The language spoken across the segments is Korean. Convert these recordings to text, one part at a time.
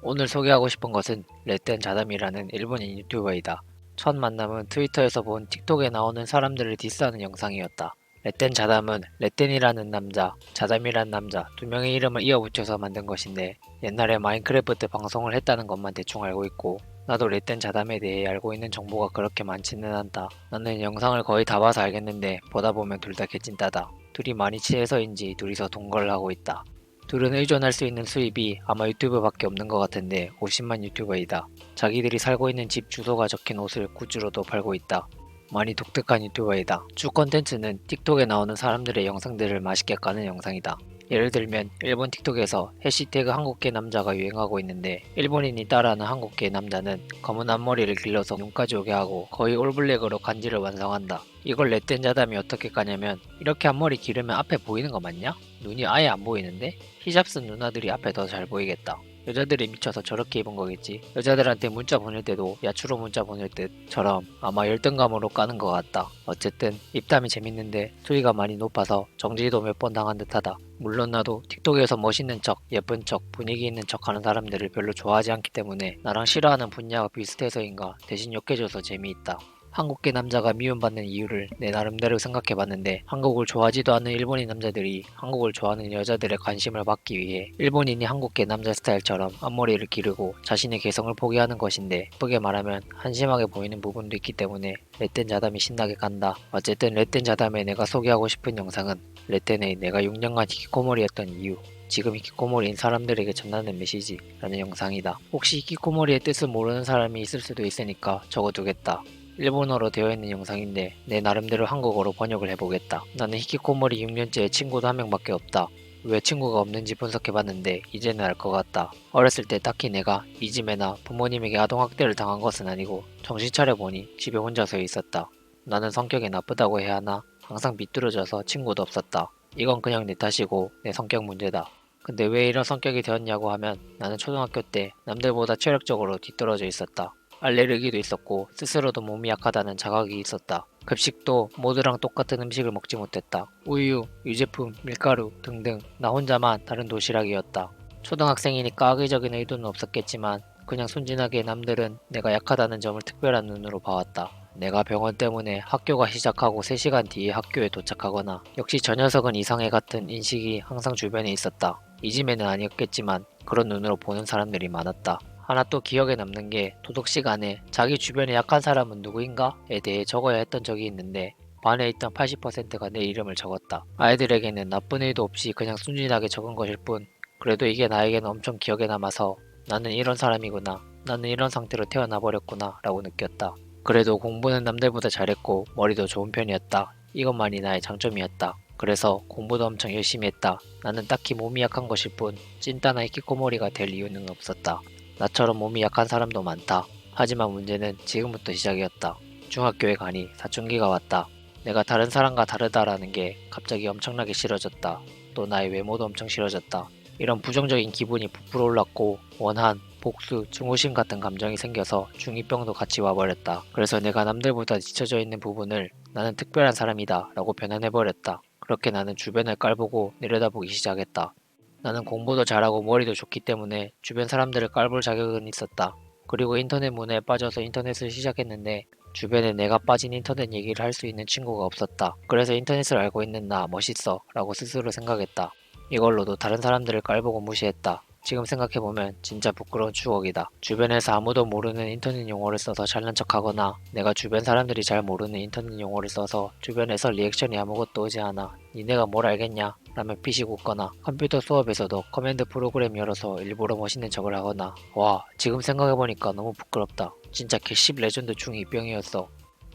오늘 소개하고 싶은 것은 레tten 자담이라는 일본인 유튜버이다. 첫 만남은 트위터에서 본 틱톡에 나오는 사람들을 디스하는 영상이었다. 레tten 자담은 레텐이라는 남자, 자담이라는 남자 두 명의 이름을 이어붙여서 만든 것인데 옛날에 마인크래프트 방송을 했다는 것만 대충 알고 있고 나도 레tten 자담에 대해 알고 있는 정보가 그렇게 많지는 않다. 나는 영상을 거의 다 봐서 알겠는데 보다 보면 둘 다 개찐따다. 둘이 많이 취해서인지 둘이서 동거를 하고 있다. 둘은 의존할 수 있는 수입이 아마 유튜브밖에 없는 것 같은데 50만 유튜버이다. 자기들이 살고 있는 집 주소가 적힌 옷을 굿즈로도 팔고 있다. 많이 독특한 유튜버이다. 주 컨텐츠는 틱톡에 나오는 사람들의 영상들을 맛있게 까는 영상이다. 예를 들면 일본 틱톡에서 해시태그 한국계 남자가 유행하고 있는데 일본인이 따라하는 한국계 남자는 검은 앞머리를 길러서 눈까지 오게 하고 거의 올블랙으로 간지를 완성한다. 이걸 레tten 자담이 어떻게 까냐면 이렇게 앞머리 기르면 앞에 보이는 거 맞냐? 눈이 아예 안 보이는데? 히잡 쓴 누나들이 앞에 더 잘 보이겠다. 여자들이 미쳐서 저렇게 입은 거겠지. 여자들한테 문자 보낼 때도 야추로 문자 보낼 때처럼 아마 열등감으로 까는 것 같다. 어쨌든 입담이 재밌는데 수위가 많이 높아서 정지도 몇 번 당한 듯하다. 물론 나도 틱톡에서 멋있는 척, 예쁜 척, 분위기 있는 척 하는 사람들을 별로 좋아하지 않기 때문에 나랑 싫어하는 분야가 비슷해서인가 대신 욕해줘서 재미있다. 한국계 남자가 미움받는 이유를 내 나름대로 생각해봤는데 한국을 좋아하지도 않는 일본인 남자들이 한국을 좋아하는 여자들의 관심을 받기 위해 일본인이 한국계 남자 스타일처럼 앞머리를 기르고 자신의 개성을 포기하는 것인데 예쁘게 말하면 한심하게 보이는 부분도 있기 때문에 레tten 자담이 신나게 간다. 어쨌든 레tten 자담에 내가 소개하고 싶은 영상은 레텐의 내가 6년간 히키코모리였던 이유 지금 히키코모리인 사람들에게 전하는 메시지라는 영상이다. 혹시 히키코모리의 뜻을 모르는 사람이 있을 수도 있으니까 적어두겠다. 일본어로 되어 있는 영상인데 내 나름대로 한국어로 번역을 해보겠다. 나는 히키코모리 6년째 친구도 한 명밖에 없다. 왜 친구가 없는지 분석해봤는데 이제는 알 것 같다. 어렸을 때 딱히 내가 이지매나 부모님에게 아동학대를 당한 것은 아니고 정신 차려보니 집에 혼자 서 있었다. 나는 성격이 나쁘다고 해야 하나? 항상 비뚤어져서 친구도 없었다. 이건 그냥 내 탓이고 내 성격 문제다. 근데 왜 이런 성격이 되었냐고 하면 나는 초등학교 때 남들보다 체력적으로 뒤떨어져 있었다. 알레르기도 있었고 스스로도 몸이 약하다는 자각이 있었다. 급식도 모두랑 똑같은 음식을 먹지 못했다. 우유, 유제품, 밀가루 등등 나 혼자만 다른 도시락이었다. 초등학생이니까 악의적인 의도는 없었겠지만 그냥 순진하게 남들은 내가 약하다는 점을 특별한 눈으로 봐왔다. 내가 병원 때문에 학교가 시작하고 3시간 뒤에 학교에 도착하거나 역시 저 녀석은 이상해 같은 인식이 항상 주변에 있었다. 이지매는 아니었겠지만 그런 눈으로 보는 사람들이 많았다. 하나 또 기억에 남는 게 도덕 시간에 자기 주변에 약한 사람은 누구인가에 대해 적어야 했던 적이 있는데 반에 있던 80%가 내 이름을 적었다. 아이들에게는 나쁜 의도 없이 그냥 순진하게 적은 것일 뿐 그래도 이게 나에게는 엄청 기억에 남아서 나는 이런 사람이구나. 나는 이런 상태로 태어나 버렸구나 라고 느꼈다. 그래도 공부는 남들보다 잘했고 머리도 좋은 편이었다. 이것만이 나의 장점이었다. 그래서 공부도 엄청 열심히 했다. 나는 딱히 몸이 약한 것일 뿐 찐따나 히키코모리가 될 이유는 없었다. 나처럼 몸이 약한 사람도 많다. 하지만 문제는 지금부터 시작이었다. 중학교에 가니 사춘기가 왔다. 내가 다른 사람과 다르다라는 게 갑자기 엄청나게 싫어졌다. 또 나의 외모도 엄청 싫어졌다. 이런 부정적인 기분이 부풀어 올랐고 원한, 복수, 증오심 같은 감정이 생겨서 중2병도 같이 와버렸다. 그래서 내가 남들보다 뒤처져 있는 부분을 나는 특별한 사람이다 라고 변환해버렸다. 그렇게 나는 주변을 깔보고 내려다보기 시작했다. 나는 공부도 잘하고 머리도 좋기 때문에 주변 사람들을 깔볼 자격은 있었다. 그리고 인터넷 문화에 빠져서 인터넷을 시작했는데 주변에 내가 빠진 인터넷 얘기를 할 수 있는 친구가 없었다. 그래서 인터넷을 알고 있는 나 멋있어 라고 스스로 생각했다. 이걸로도 다른 사람들을 깔보고 무시했다. 지금 생각해보면 진짜 부끄러운 추억이다. 주변에서 아무도 모르는 인터넷 용어를 써서 잘난 척하거나 내가 주변 사람들이 잘 모르는 인터넷 용어를 써서 주변에서 리액션이 아무것도 오지 않아 니네가 뭘 알겠냐 라며 피식 웃거나 컴퓨터 수업에서도 커맨드 프로그램 열어서 일부러 멋있는 척을 하거나 와 지금 생각해보니까 너무 부끄럽다. 진짜 개씹 레전드 중2병이었어.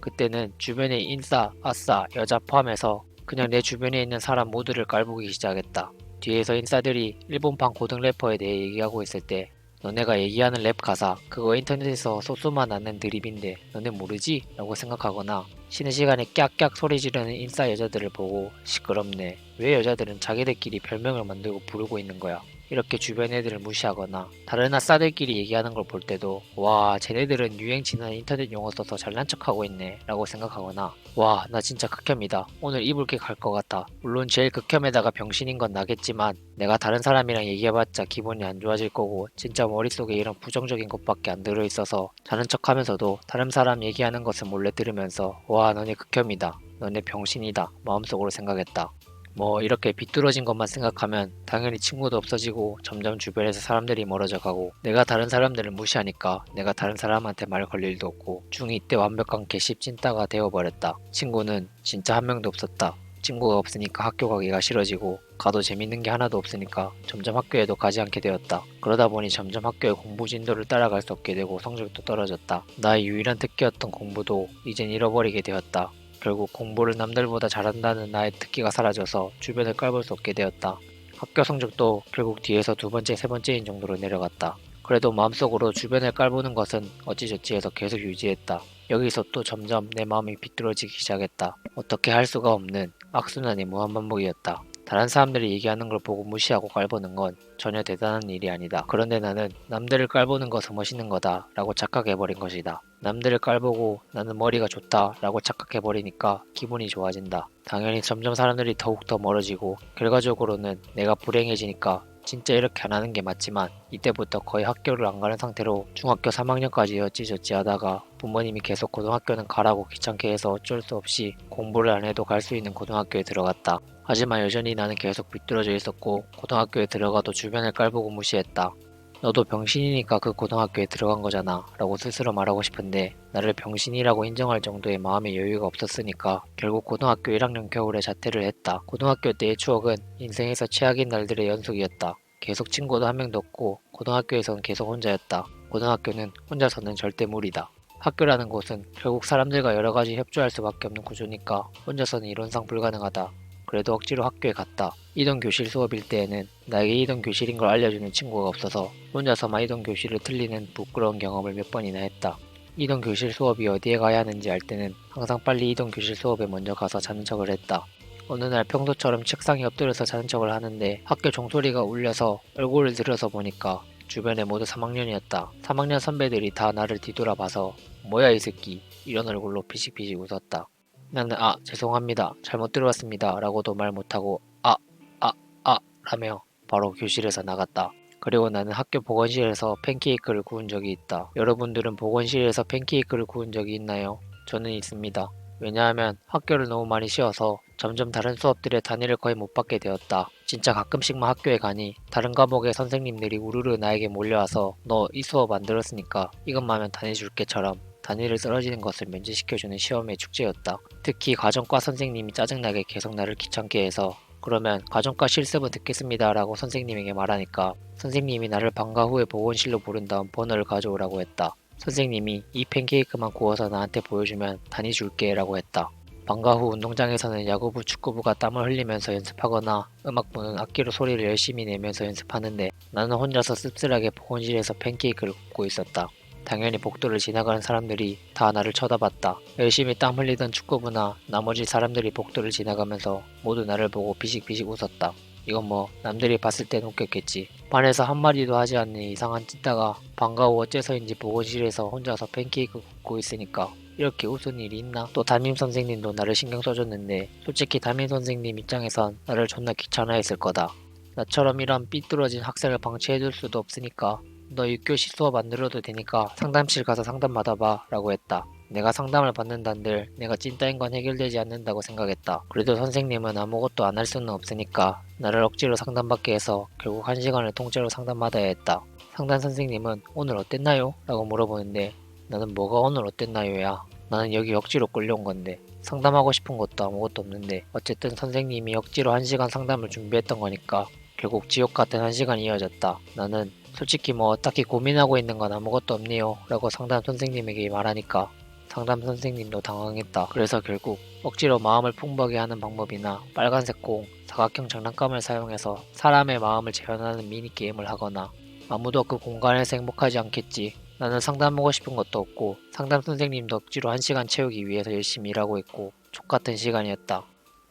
그때는 주변에 인싸, 아싸, 여자 포함해서 그냥 내 주변에 있는 사람 모두를 깔보기 시작했다. 뒤에서 인싸들이 일본판 고등 래퍼에 대해 얘기하고 있을 때 너네가 얘기하는 랩 가사 그거 인터넷에서 소스만 나는 드립인데 너네 모르지? 라고 생각하거나 쉬는 시간에 깍깍 소리 지르는 인싸 여자들을 보고 시끄럽네. 왜 여자들은 자기들끼리 별명을 만들고 부르고 있는 거야? 이렇게 주변 애들을 무시하거나 다른 아싸들끼리 얘기하는 걸 볼 때도 와 쟤네들은 유행 지난 인터넷 용어 써서 잘난 척하고 있네 라고 생각하거나 와 나 진짜 극혐이다 오늘 이불 게 갈 것 같아. 물론 제일 극혐에다가 병신인 건 나겠지만 내가 다른 사람이랑 얘기해봤자 기분이 안 좋아질 거고 진짜 머릿속에 이런 부정적인 것밖에 안 들어있어서 자는 척하면서도 다른 사람 얘기하는 것을 몰래 들으면서 와 너네 극혐이다 너네 병신이다 마음속으로 생각했다. 뭐 이렇게 비뚤어진 것만 생각하면 당연히 친구도 없어지고 점점 주변에서 사람들이 멀어져 가고 내가 다른 사람들을 무시하니까 내가 다른 사람한테 말 걸 일도 없고 중2 때 완벽한 개씹찐따가 되어버렸다. 친구는 진짜 한 명도 없었다. 친구가 없으니까 학교 가기가 싫어지고 가도 재밌는 게 하나도 없으니까 점점 학교에도 가지 않게 되었다. 그러다 보니 점점 학교의 공부 진도를 따라갈 수 없게 되고 성적도 떨어졌다. 나의 유일한 특기였던 공부도 이젠 잃어버리게 되었다. 결국 공부를 남들보다 잘한다는 나의 특기가 사라져서 주변을 깔볼 수 없게 되었다. 학교 성적도 결국 뒤에서 두 번째, 세 번째인 정도로 내려갔다. 그래도 마음속으로 주변을 깔보는 것은 어찌저찌 해서 계속 유지했다. 여기서 또 점점 내 마음이 비뚤어지기 시작했다. 어떻게 할 수가 없는 악순환의 무한반복이었다. 다른 사람들이 얘기하는 걸 보고 무시하고 깔보는 건 전혀 대단한 일이 아니다. 그런데 나는 남들을 깔보는 것은 멋있는 거다 라고 착각해버린 것이다. 남들을 깔보고 나는 머리가 좋다 라고 착각해버리니까 기분이 좋아진다. 당연히 점점 사람들이 더욱더 멀어지고 결과적으로는 내가 불행해지니까 진짜 이렇게 안 하는 게 맞지만 이때부터 거의 학교를 안 가는 상태로 중학교 3학년까지 어찌저찌 하다가 부모님이 계속 고등학교는 가라고 귀찮게 해서 어쩔 수 없이 공부를 안 해도 갈 수 있는 고등학교에 들어갔다. 하지만 여전히 나는 계속 비뚤어져 있었고 고등학교에 들어가도 주변을 깔보고 무시했다. 너도 병신이니까 그 고등학교에 들어간 거잖아 라고 스스로 말하고 싶은데 나를 병신이라고 인정할 정도의 마음의 여유가 없었으니까 결국 고등학교 1학년 겨울에 자퇴를 했다. 고등학교 때의 추억은 인생에서 최악인 날들의 연속이었다. 계속 친구도 한 명도 없고 고등학교에서는 계속 혼자였다. 고등학교는 혼자서는 절대 무리다. 학교라는 곳은 결국 사람들과 여러가지 협조할 수밖에 없는 구조니까 혼자서는 이론상 불가능하다. 그래도 억지로 학교에 갔다. 이동 교실 수업일 때에는 나에게 이동 교실인 걸 알려주는 친구가 없어서 혼자서만 이동 교실을 틀리는 부끄러운 경험을 몇 번이나 했다. 이동 교실 수업이 어디에 가야 하는지 알 때는 항상 빨리 이동 교실 수업에 먼저 가서 자는 척을 했다. 어느 날 평소처럼 책상에 엎드려서 자는 척을 하는데 학교 종소리가 울려서 얼굴을 들여서 보니까 주변에 모두 3학년이었다. 3학년 선배들이 다 나를 뒤돌아봐서 뭐야 이 새끼 이런 얼굴로 피식피식 웃었다. 나는 죄송합니다. 잘못 들어왔습니다. 라고도 말 못하고 라며 바로 교실에서 나갔다. 그리고 나는 학교 보건실에서 팬케이크를 구운 적이 있다. 여러분들은 보건실에서 팬케이크를 구운 적이 있나요? 저는 있습니다. 왜냐하면 학교를 너무 많이 쉬어서 점점 다른 수업들의 단위를 거의 못 받게 되었다. 진짜 가끔씩만 학교에 가니 다른 과목의 선생님들이 우르르 나에게 몰려와서 너 이 수업 안 들었으니까 이것만 하면 단위 줄게처럼 단위를 떨어지는 것을 면제시켜주는 시험의 축제였다. 특히 가정과 선생님이 짜증나게 계속 나를 귀찮게 해서 그러면 가정과 실습은 듣겠습니다 라고 선생님에게 말하니까 선생님이 나를 방과 후에 보건실로 부른 다음 번호를 가져오라고 했다. 선생님이 이 팬케이크만 구워서 나한테 보여주면 단위 줄게 라고 했다. 방과 후 운동장에서는 야구부, 축구부가 땀을 흘리면서 연습하거나 음악부는 악기로 소리를 열심히 내면서 연습하는데 나는 혼자서 씁쓸하게 보건실에서 팬케이크를 굽고 있었다. 당연히 복도를 지나가는 사람들이 다 나를 쳐다봤다. 열심히 땀 흘리던 축구부나 나머지 사람들이 복도를 지나가면서 모두 나를 보고 비식비식 웃었다. 이건 뭐 남들이 봤을 땐 웃겼겠지. 반에서 한마디도 하지 않는 이상한 찐따가 방과 후 어째서인지 보건실에서 혼자서 팬케이크 굽고 있으니까 이렇게 웃은 일이 있나? 또 담임선생님도 나를 신경 써줬는데 솔직히 담임선생님 입장에선 나를 존나 귀찮아했을 거다. 나처럼 이런 삐뚤어진 학생을 방치해둘 수도 없으니까 너 6교시 수업 안 들어도 되니까 상담실 가서 상담 받아봐 라고 했다. 내가 상담을 받는단들 내가 찐따인 건 해결되지 않는다고 생각했다. 그래도 선생님은 아무것도 안 할 수는 없으니까 나를 억지로 상담받게 해서 결국 1시간을 통째로 상담받아야 했다. 상담 선생님은 오늘 어땠나요? 라고 물어보는데 나는 뭐가 오늘 어땠나요야. 나는 여기 억지로 끌려온 건데 상담하고 싶은 것도 아무것도 없는데 어쨌든 선생님이 억지로 1시간 상담을 준비했던 거니까 결국 지옥 같은 1시간이 이어졌다. 나는 솔직히 뭐 딱히 고민하고 있는 건 아무것도 없네요 라고 상담 선생님에게 말하니까 상담 선생님도 당황했다. 그래서 결국 억지로 마음을 풍부하게 하는 방법이나 빨간색 공, 사각형 장난감을 사용해서 사람의 마음을 재현하는 미니게임을 하거나 아무도 그 공간에서 행복하지 않겠지. 나는 상담하고 싶은 것도 없고 상담 선생님도 억지로 1시간 채우기 위해서 열심히 일하고 있고 족같은 시간이었다.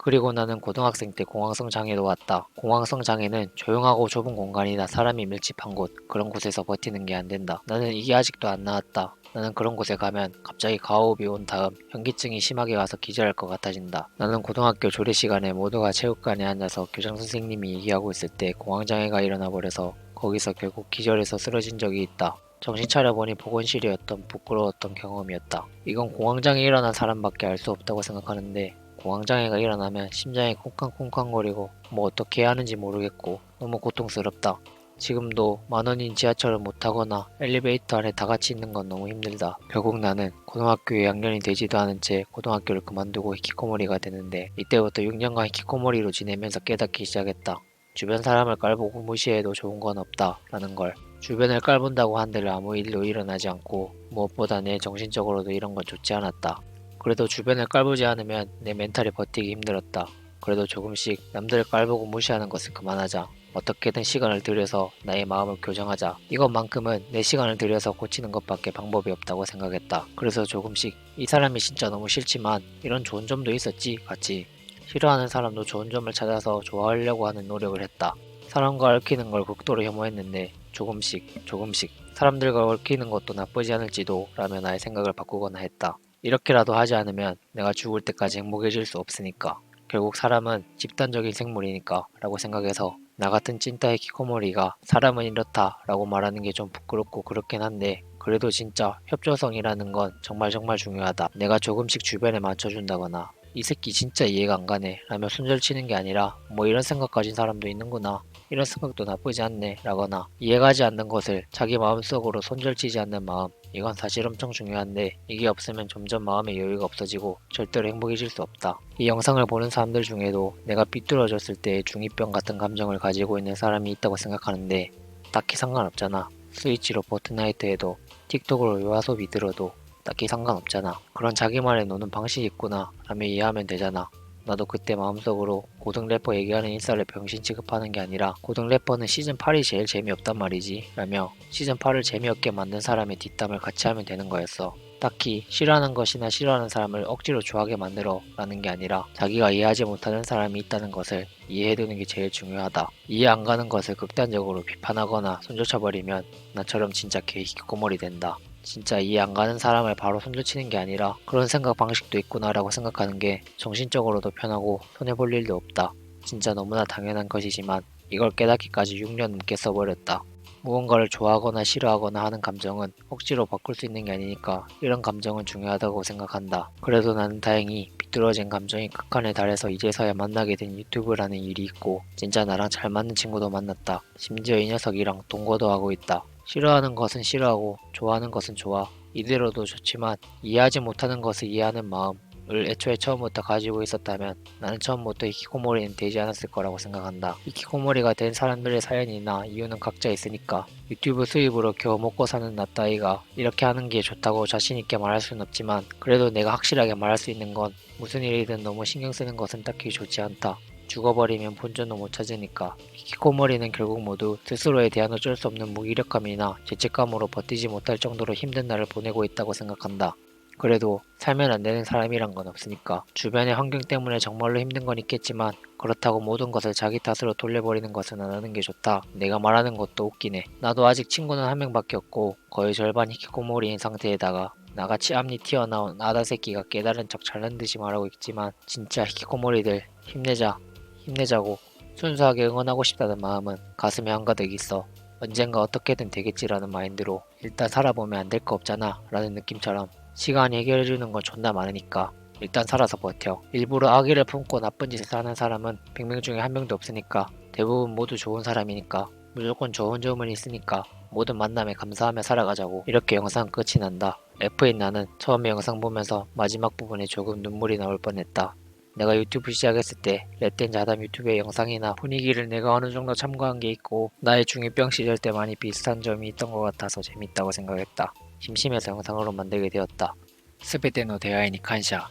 그리고 나는 고등학생 때 공황성 장애도 왔다. 공황성 장애는 조용하고 좁은 공간이나 사람이 밀집한 곳, 그런 곳에서 버티는 게 안 된다. 나는 이게 아직도 안 나았다. 나는 그런 곳에 가면 갑자기 가호흡이 온 다음 현기증이 심하게 와서 기절할 것 같아진다. 나는 고등학교 조례 시간에 모두가 체육관에 앉아서 교장 선생님이 얘기하고 있을 때 공황장애가 일어나 버려서 거기서 결국 기절해서 쓰러진 적이 있다. 정신 차려보니 보건실이었던 부끄러웠던 경험이었다. 이건 공황장애 일어난 사람밖에 알 수 없다고 생각하는데 공황장애가 일어나면 심장이 쿵쾅쿵쾅거리고 뭐 어떻게 해야 하는지 모르겠고 너무 고통스럽다. 지금도 만원인 지하철을 못 타거나 엘리베이터 안에 다 같이 있는 건 너무 힘들다. 결국 나는 고등학교 2학년이 되지도 않은 채 고등학교를 그만두고 히키코모리가 되는데 이때부터 6년간 히키코모리로 지내면서 깨닫기 시작했다. 주변 사람을 깔보고 무시해도 좋은 건 없다 라는 걸. 주변을 깔본다고 한들 아무 일도 일어나지 않고 무엇보다 내 정신적으로도 이런 건 좋지 않았다. 그래도 주변을 깔보지 않으면 내 멘탈이 버티기 힘들었다. 그래도 조금씩 남들을 깔보고 무시하는 것을 그만하자. 어떻게든 시간을 들여서 나의 마음을 교정하자. 이것만큼은 내 시간을 들여서 고치는 것밖에 방법이 없다고 생각했다. 그래서 조금씩 이 사람이 진짜 너무 싫지만 이런 좋은 점도 있었지 같이. 싫어하는 사람도 좋은 점을 찾아서 좋아하려고 하는 노력을 했다. 사람과 얽히는 걸 극도로 혐오했는데 조금씩 사람들과 얽히는 것도 나쁘지 않을지도 라며 나의 생각을 바꾸거나 했다. 이렇게라도 하지 않으면 내가 죽을 때까지 행복해질 수 없으니까. 결국 사람은 집단적인 생물이니까 라고 생각해서 나 같은 찐따 히키코모리가 사람은 이렇다 라고 말하는 게 좀 부끄럽고 그렇긴 한데 그래도 진짜 협조성이라는 건 정말 중요하다. 내가 조금씩 주변에 맞춰준다거나 이 새끼 진짜 이해가 안 가네 라며 손절치는 게 아니라 뭐 이런 생각 가진 사람도 있는구나, 이런 생각도 나쁘지 않네 라거나 이해가지 않는 것을 자기 마음속으로 손절치지 않는 마음, 이건 사실 엄청 중요한데 이게 없으면 점점 마음의 여유가 없어지고 절대로 행복해질 수 없다. 이 영상을 보는 사람들 중에도 내가 삐뚤어졌을 때 중2병 같은 감정을 가지고 있는 사람이 있다고 생각하는데 딱히 상관없잖아. 스위치로 포트나이트 해도 틱톡으로 요하소비 들어도 딱히 상관없잖아. 그런 자기만의 노는 방식이 있구나 라며 이해하면 되잖아. 나도 그때 마음속으로 고등 래퍼 얘기하는 인싸를 병신 취급하는 게 아니라 고등 래퍼는 시즌8이 제일 재미없단 말이지 라며 시즌8을 재미없게 만든 사람의 뒷담을 같이 하면 되는 거였어. 딱히 싫어하는 것이나 싫어하는 사람을 억지로 좋아하게 만들어 라는 게 아니라 자기가 이해하지 못하는 사람이 있다는 것을 이해해두는 게 제일 중요하다. 이해 안 가는 것을 극단적으로 비판하거나 손절쳐버리면 나처럼 진짜 개 히키코모리 된다. 진짜 이해 안 가는 사람을 바로 손절치는 게 아니라 그런 생각 방식도 있구나라고 생각하는 게 정신적으로도 편하고 손해볼 일도 없다. 진짜 너무나 당연한 것이지만 이걸 깨닫기까지 6년 넘게 써버렸다. 무언가를 좋아하거나 싫어하거나 하는 감정은 억지로 바꿀 수 있는 게 아니니까 이런 감정은 중요하다고 생각한다. 그래도 나는 다행히 비뚤어진 감정이 극한에 달해서 이제서야 만나게 된 유튜브라는 일이 있고 진짜 나랑 잘 맞는 친구도 만났다. 심지어 이 녀석이랑 동거도 하고 있다. 싫어하는 것은 싫어하고 좋아하는 것은 좋아. 이대로도 좋지만 이해하지 못하는 것을 이해하는 마음을 애초에 처음부터 가지고 있었다면 나는 처음부터 히키코모리는 되지 않았을 거라고 생각한다. 히키코모리가 된 사람들의 사연이나 이유는 각자 있으니까 유튜브 수입으로 겨우 먹고 사는 나 따위가 이렇게 하는 게 좋다고 자신있게 말할 수는 없지만 그래도 내가 확실하게 말할 수 있는 건 무슨 일이든 너무 신경 쓰는 것은 딱히 좋지 않다. 죽어버리면 본전도 못 찾으니까. 히키코모리는 결국 모두 스스로에 대한 어쩔 수 없는 무기력감이나 죄책감으로 버티지 못할 정도로 힘든 날을 보내고 있다고 생각한다. 그래도 살면 안 되는 사람이란 건 없으니까. 주변의 환경 때문에 정말로 힘든 건 있겠지만 그렇다고 모든 것을 자기 탓으로 돌려버리는 것은 안 하는 게 좋다. 내가 말하는 것도 웃기네. 나도 아직 친구는 한 명밖에 없고 거의 절반 히키코모리인 상태에다가 나같이 앞니 튀어나온 아다 새끼가 깨달은 척 잘난 듯이 말하고 있지만 진짜 히키코모리들 힘내자고 순수하게 응원하고 싶다는 마음은 가슴에 한가득 있어. 언젠가 어떻게든 되겠지라는 마인드로 일단 살아보면 안 될 거 없잖아 라는 느낌처럼 시간이 해결해주는 건 존나 많으니까 일단 살아서 버텨. 일부러 악의를 품고 나쁜 짓을 하는 사람은 100명 중에 한 명도 없으니까 대부분 모두 좋은 사람이니까 무조건 좋은 점은 있으니까 모든 만남에 감사하며 살아가자고. 이렇게 영상 끝이 난다. F인 나는 처음에 영상 보면서 마지막 부분에 조금 눈물이 나올 뻔했다. 내가 유튜브 시작했을 때 렛된 자담 유튜브의 영상이나 분위기를 내가 어느 정도 참고한 게 있고 나의 중2병 시절 때 많이 비슷한 점이 있던 것 같아서 재밌다고 생각했다. 심심해서 영상으로 만들게 되었다. 스베데 노 대화이니 칸샤.